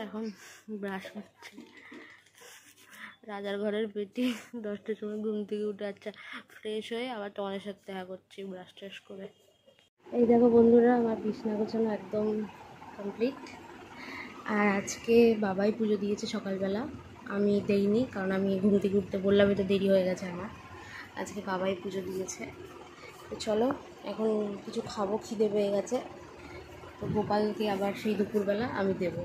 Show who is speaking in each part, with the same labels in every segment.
Speaker 1: এখন ব্রাশ করছি। রাজার ঘরের বেটি 10টার সময় ঘুম থেকে উঠে আচ্ছা ফ্রেশ হয়ে আবার তোমাদের সাথে দেখা করছি ব্রাশ ট্রাশ করে। এই দেখো বন্ধুরা, আমার বিছানা গোছানো একদম কমপ্লিট। আর আজকে বাবাই পুজো দিয়েছে সকালবেলা, আমি দেইনি কারণ আমি ঘুম থেকে উঠতে বললাম, এটা দেরি হয়ে গেছে আমার। আজকে বাবাই পুজো দিয়েছে। তো চলো এখন কিছু খাবো, খিদে পেয়ে গেছে। তো গোপালকে আবার সেই দুপুরবেলা আমি দেব।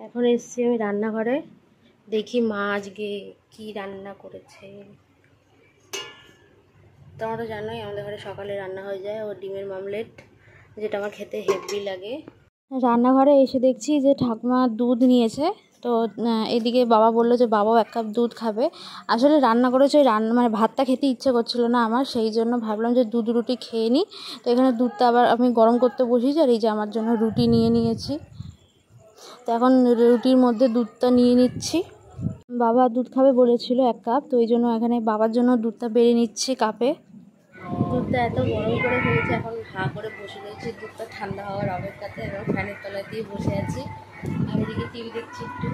Speaker 1: এখন এসছি আমি রান্নাঘরে, দেখি মা আজকে কি রান্না করেছে। তোমরা তো জানোই আমাদের ঘরে সকালে রান্না হয়ে যায় ও ডিমের মামলেট, যেটা আমার খেতে হেভি লাগে। রান্নাঘরে এসে দেখছি যে ঠাকুমা দুধ নিয়েছে। তো এদিকে বাবা বললো যে বাবাও 1 কাপ দুধ খাবে। আসলে রান্না করেছে, মানে ভাতটা খেতে ইচ্ছে করছিল না আমার, সেই জন্য ভাবলাম যে দুধ রুটি খেয়ে নিই। তো এখানে দুধটা আবার আমি গরম করতে বসিয়েছি, আর এই যে আমার জন্য রুটি নিয়ে নিয়েছি। তো এখন রুটির মধ্যে দুধটা নিয়ে নিচ্ছি। বাবা দুধ খাবে বলেছিল 1 কাপ, তো এই জন্য এখানে বাবার জন্য দুধটা বেড়ে নিচ্ছি কাপে। দুধটা এত গরম করে ফেলেছে, এখন হা করে বসে রয়েছি দুধটা ঠান্ডা হওয়ার অপেক্ষাতে। এবং ফ্যানের তলায় দিয়ে বসে আছি। আর এদিকে টিভি দেখছি, একটু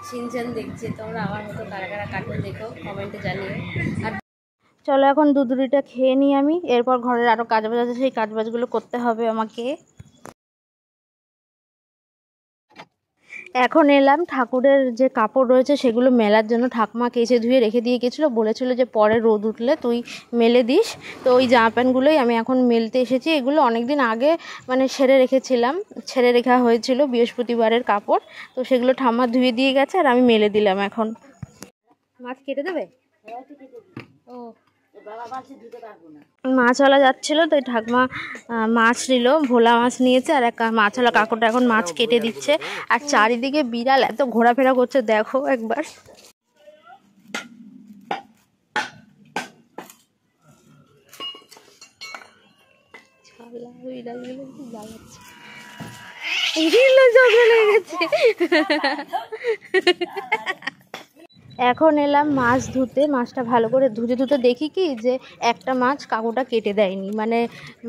Speaker 1: সিনচান দেখছি। তোমরা আমার মতো কারা কারা কার্টুন দেখো কমেন্টে জানিও। আর চলো এখন দুধ রুটিটা খেয়ে নিই আমি, এরপর ঘরের আরও কাজবাজ আছে, সেই কাজবাজগুলো করতে হবে আমাকে। এখন এলাম ঠাকুরের যে কাপড় রয়েছে সেগুলো মেলার জন্য। ঠাকুমা কেচে ধুয়ে রেখে দিয়ে গেছিলো, বলেছিল যে পরে রোদ উঠলে তুই মেলে দিস। তো ওই জামা প্যান্টগুলোই আমি এখন মেলতে এসেছি। এগুলো অনেক দিন আগে মানে ছেড়ে রেখা হয়েছিল বৃহস্পতিবারের কাপড়। তো সেগুলো ঠাম্মা ধুয়ে দিয়ে গেছে আর আমি মেলে দিলাম। এখন মাছ কেটে দেবে? ও মাছওয়ালা যাচ্ছিলো, তো ঠাকুমা মাছ নিল, ভোলা মাছ নিয়েছে। আর এক মাছওয়ালা কাকুটা এখন মাছ কেটে দিচ্ছে। আর চারিদিকে বিড়াল এত ঘোরাফেরা করছে, দেখো একবার। এখন এলাম মাছ ধুতে। মাছটা ভালো করে ধুতে দেখি কি যে একটা মাছ কাকুটা কেটে দেয়নি। মানে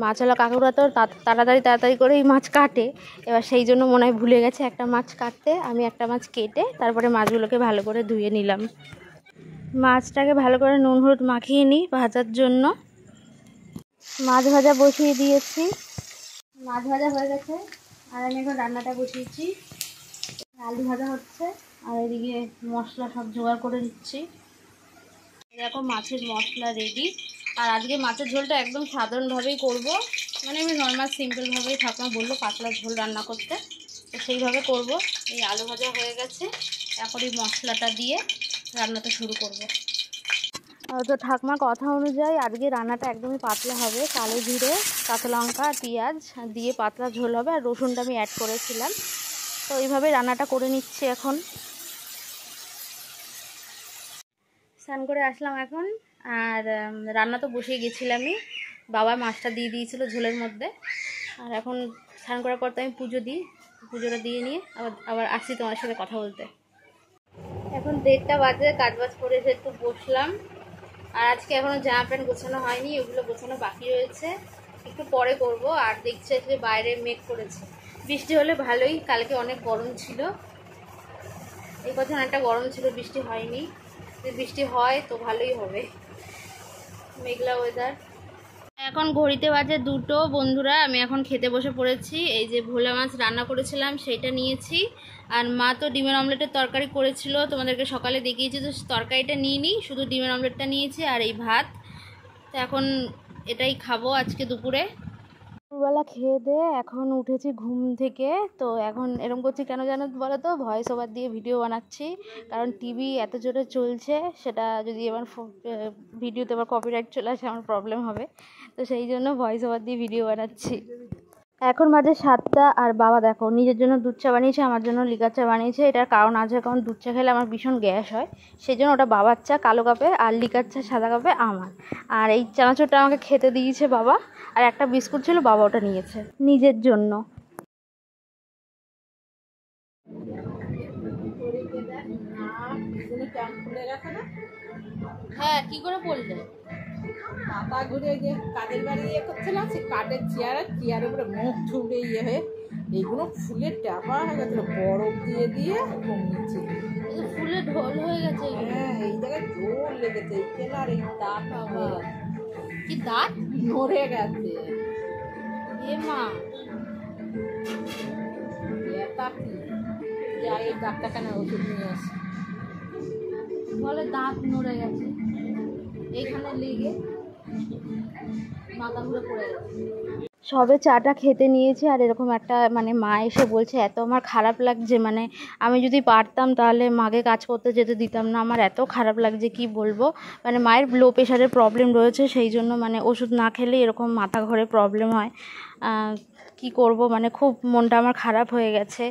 Speaker 1: মাছওয়ালা কাকুরা তো তাড়াতাড়ি করে এই মাছ কাটে, এবার সেই জন্য মনে হয় ভুলে গেছে একটা মাছ কাটতে। আমি একটা মাছ কেটে তারপরে মাছগুলোকে ভালো করে ধুয়ে নিলাম। মাছটাকে ভালো করে নুন হলুদ মাখিয়ে নিই ভাজার জন্য। মাছ ভাজা বসিয়ে দিয়েছি, মাছ ভাজা হয়ে গেছে। আর আমি এখন রান্নাটা বসিয়েছি, আলু ভাজা হচ্ছে। আর এদিকে মশলা সব জোগাড় করে নিচ্ছি। দেখো মাছের মশলা রেডি। আর আজকে মাছের ঝোলটা একদম সাধারণভাবেই করব, মানে আমি নর্মাল সিম্পলভাবেই। ঠাকুমা বললো পাতলা ঝোল রান্না করতে, তো সেইভাবে করব। এই আলু ভাজা হয়ে গেছে, এখন এই মশলাটা দিয়ে রান্নাটা শুরু করব। তো ঠাকুমার কথা অনুযায়ী আজকে রান্নাটা একদমই পাতলা হবে। কালো জিরে, কাঁচা লঙ্কা, পেঁয়াজ দিয়ে পাতলা ঝোল হবে। আর রসুনটা আমি অ্যাড করেছিলাম। তো এইভাবে রান্নাটা করে নিচ্ছি। এখন স্নান করে আসলাম এখন, আর রান্না তো বসিয়ে গেছিলামই। বাবা মাছটা দিয়ে দিয়েছিল ঝোলের মধ্যে। আর এখন স্নান করার পর তো আমি পুজো দিই, পুজোটা দিয়ে নিয়ে আবার আসছি তোমার সাথে কথা বলতে। এখন 1:30 বাজে, কাজবাজ করে এসে একটু বসলাম। আর আজকে এখনও জামা প্যান্ট গোছানো হয়নি, ওগুলো গোছানো বাকি রয়েছে, একটু পরে করব। আর দেখছে যে বাইরে মেঘ করেছে, বৃষ্টি হলে ভালোই। কালকে অনেক গরম ছিল, এই কথা অনেকটা গরম ছিল, বৃষ্টি হয়নি। যদি বৃষ্টি হয় তো ভালোই হবে, মেঘলা ওয়েদার। এখন ঘড়িতে বাজে 2টো। বন্ধুরা আমি এখন খেতে বসে পড়েছি। এই যে ভোলা মাছ রান্না করেছিলাম সেইটা নিয়েছি, আর মা তো ডিমের অমলেটের তরকারি করেছিল, তোমাদেরকে সকালে দেখিয়েছি, তো তরকারিটা নিয়ে নিই, শুধু ডিমের অমলেটটা নিয়েছি আর এই ভাত। তো এখন এটাই খাবো আজকে দুপুরে। দুপুরবেলা খেয়ে দিয়ে এখন উঠেছি ঘুম থেকে। তো এখন এরকম করছি কেন জানো বলো তো, ভয়েস ওভার দিয়ে ভিডিও বানাচ্ছি, কারণ টিভি এত জোরে চলছে, সেটা যদি এবার ভিডিওতে আবার কপিরাইট চলে আসে আমার প্রবলেম হবে, তো সেই জন্য ভয়েস ওভার দিয়ে ভিডিও বানাচ্ছি। এখন বাজে 7টা, আর বাবা দেখো নিজের জন্য দুধ চা বানিয়েছে, আমার জন্য লিকার চা বানিয়েছে। এটার কারণ আছে, কারণ দুধ চা খেলে আমার ভীষণ গ্যাস হয়, সেই জন্য ওটা বাবার চা কালো কাপে, আর লিকার চা সাদা কাপে আমার। আর এই চানাচুরটা আমাকে খেতে দিয়েছে বাবা, আর একটা বিস্কুট ছিল, বাবা ওটা নিয়েছে নিজের জন্য। হ্যাঁ, কি করে পড়লে?
Speaker 2: মাথা ঘুরে যে কাঠের বাড়ি করছিলাম, সে কাঠের চেয়ারের উপরে মুখ ঠুকরে হয়ে এইগুলো ফুলের টাপা হয়ে গেছিল, বরফ দিয়ে দিয়ে কমিয়েছি।
Speaker 1: ফুলে ঢোল হয়ে গেছে।
Speaker 2: হ্যাঁ, এই জায়গায় জোর লেগেছে, এই আর এই দাঁত আবার
Speaker 1: কি দাঁত
Speaker 2: নড়ে গেছে।
Speaker 1: এ মা,
Speaker 2: এটা কি যাই, ডাক্তারখানা ওষুধ নিয়ে আসি।
Speaker 1: বলে দাঁত নড়ে গেছে, এইখানে লেগে মাথা ঘুরে পড়ে গেছে। সবে চাটা খেতে নিয়েছি, আর এরকম একটা মানে মা এসে বলছে, এত আমার খারাপ লাগছে, মানে আমি যদি পারতাম তাহলে মাকে কাজ করতে যেতে দিতাম না, আমার এত খারাপ লাগছে কি বলবো। মানে মায়ের লো প্রেশারের প্রবলেম রয়েছে, সেই জন্য মানে ওষুধ না খেলে এরকম মাথা ঘোরে প্রবলেম হয়। কি করব, মানে খুব মনটা আমার খারাপ হয়ে গেছে।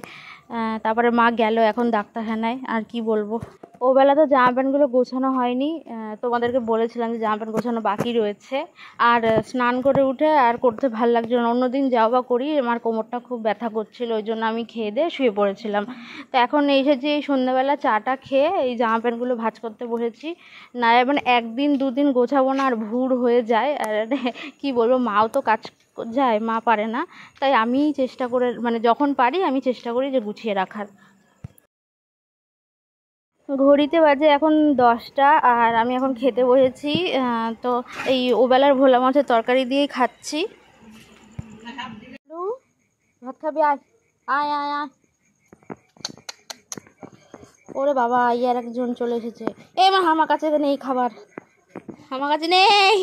Speaker 1: তারপরে মা গেল এখন ডাক্তারখানায়, আর কি বলবো। ওবেলা তো জামা প্যান্টগুলো গোছানো হয়নি, তোমাদেরকে বলেছিলাম যে জামা প্যান্ট গোছানো বাকি রয়েছে। আর স্নান করে উঠে আর করতে ভালো লাগছিল না, অন্যদিন যাওয়া বা করি, আমার কোমরটা খুব ব্যথা করছিল, ওই জন্য আমি খেয়ে দিয়ে শুয়ে পড়েছিলাম। তো এখন এসেছি এই সন্ধ্যাবেলা চাটা খেয়ে এই জামা প্যান্টগুলো ভাঁজ করতে বসেছি। না মানে একদিন দুদিন গোছাবো না আর ভুর হয়ে যায়, আর কি বলবো, মাও তো কাজ যায়, মা পারে না, তাই আমি চেষ্টা করে, মানে যখন পারি আমি চেষ্টা করি যে গুছিয়ে রাখার। ঘড়িতে বাজে এখন 10টা, আর আমি এখন খেতে বসেছি। তো এই ওবেলার ভোলা মাছের তরকারি দিয়েই খাচ্ছি। ভাত খাবি? আয় আয় আয় আয়। ওরে বাবা, আর একজন চলে এসেছে। মা, আমার কাছে নেই খাবার, আমার কাছে নেই।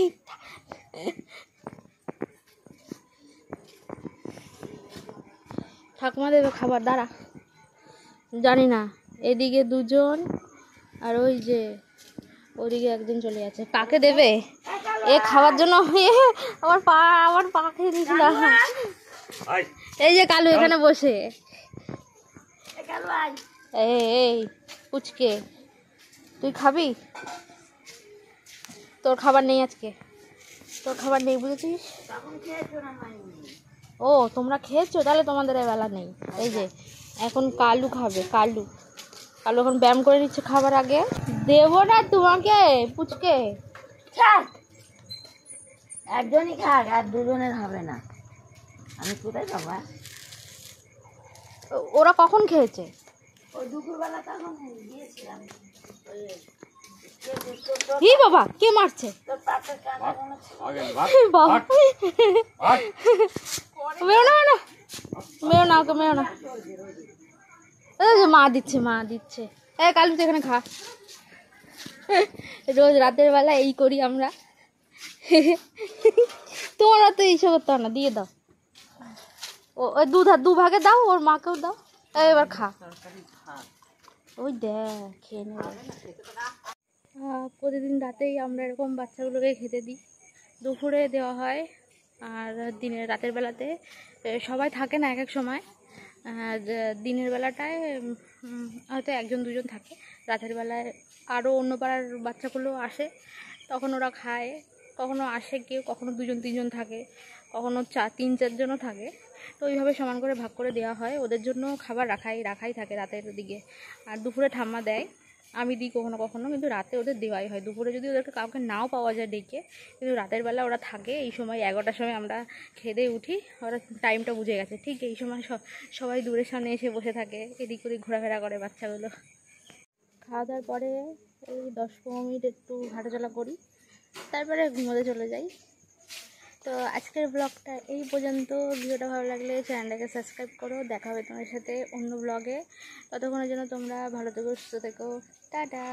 Speaker 1: ঠাকুমা দেবে খাবার, দাঁড়া। জানি না, এদিকে দুজন আর ওই যে ওদিকে একজন চলে যাচ্ছে, কাকে দেবে এ খাওয়ার জন্য? আমার পা খেয়ে দিয়েছিল। এই যে কালু এখানে বসে, এই পুচকে তুই খাবি? তোর খাবার নেই আজকে, তোর খাবার নেই, বুঝেছিস? ও, তোমরা খেয়েছো, তাহলে তোমাদের বেলা নেই। এই যে এখন কালু খাবে, কালু এখন ব্যায়াম করে নিচ্ছে খাবার আগে। দেবো না তোমাকে পুচকে,
Speaker 2: একজনই খাক, আর দুজনের হবে না, আমি কোথায় খাবো?
Speaker 1: ওরা কখন খেয়েছে?
Speaker 2: ওই দুপুরবেলা তখন গিয়েছিলাম।
Speaker 1: হি বাবা, কে মারছে? মেও না, মেও না, ওকে মেও না। মা দিচ্ছে। কালু তুই এখানে খা। রোজ রাতের বেলা এই করি আমরা। তোমরা তো এইসব করতে না, দিয়ে দাও। ওই দুভাগে দাও, ওর মাকেও দাও। এবার খা, ওই দেখ খেয়ে নেবে। প্রতিদিন রাতেই আমরা এরকম বাচ্চাগুলোকে খেতে দিই, দুপুরে দেওয়া হয়, আর রাতের বেলাতে সবাই থাকে না এক এক সময়। দিনের বেলাটায় হয়তো একজন দুজন থাকে, রাতের বেলায় আরও অন্য পাড়ার বাচ্চাগুলো আসে, তখন ওরা খায়। কখনো আসে কেউ, কখনো দুজন তিনজন থাকে, কখনো তিন চারজনও থাকে। তো ওইভাবে সমান করে ভাগ করে দেওয়া হয়, ওদের জন্য খাবার রাখাই থাকে রাতের দিকে। আর দুপুরে ঠাম্মা দেয়, আমি দিই কখনো কখনো, কিন্তু রাতে ওদের দেওয়াই হয়। দুপুরে যদি ওদেরকে কাউকে নাও পাওয়া যায় ডেকে, কিন্তু রাতের বেলা ওরা থাকে। এই সময় 11টার সময় আমরা খেতে উঠি, ওরা টাইমটা বুঝে গেছে, ঠিক এই সময় সবাই দূরের সামনে এসে বসে থাকে, এদিক ওদিক ঘোরাফেরা করে বাচ্চাগুলো। খাওয়া দাওয়ার পরে এই 10-15 মিনিট একটু হাঁটাচলা করি, তারপরে ঘুমোতে চলে যাই। তো তো আজকের ব্লগটা এই পর্যন্ত। ভিডিওটা ভালো লাগলে চ্যানেলটাকে সাবস্ক্রাইব করো। দেখা হবে তোমার সাথে অন্য ব্লগে। ততক্ষণের জন্য তোমরা ভালো থেকো, সুস্থ থেকো। টাটা।